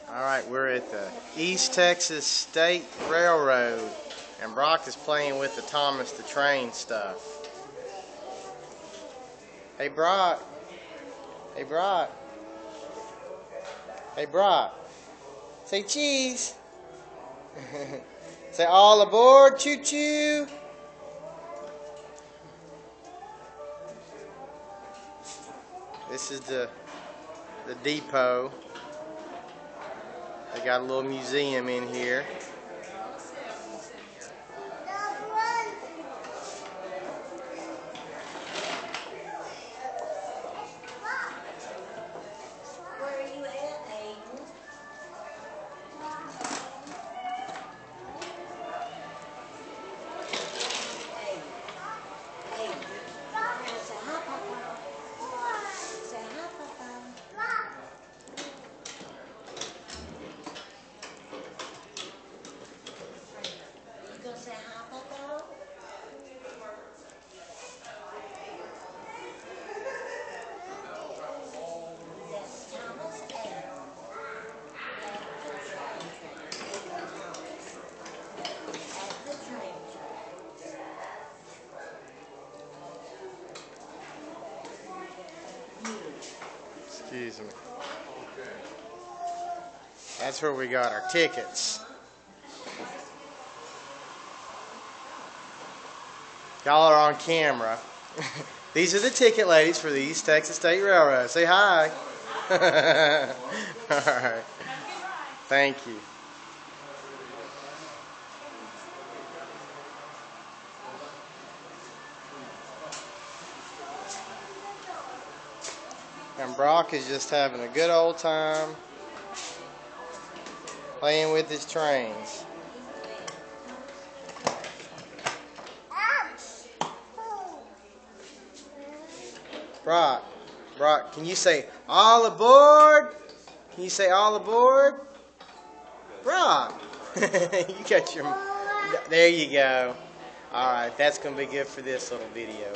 Alright, we're at the East Texas State Railroad, and Brock is playing with the Thomas the Train stuff. Hey Brock. Hey Brock. Hey Brock. Say cheese. Say all aboard, choo choo. This is the depot. They got a little museum in here. Where are you at, Aiden? Aiden. Say hi, Papa. Say hi, Papa. You gonna say hi, Papa? That's Thomas A. At the train track. Excuse me. That's where we got our tickets. Y'all are on camera. These are the ticket ladies for the East Texas State Railroad. Say hi. Alright. Thank you. And Brock is just having a good old time playing with his trains. Brock, can you say all aboard? Can you say all aboard? Brock, you got your, there you go. All right, that's going to be good for this little video.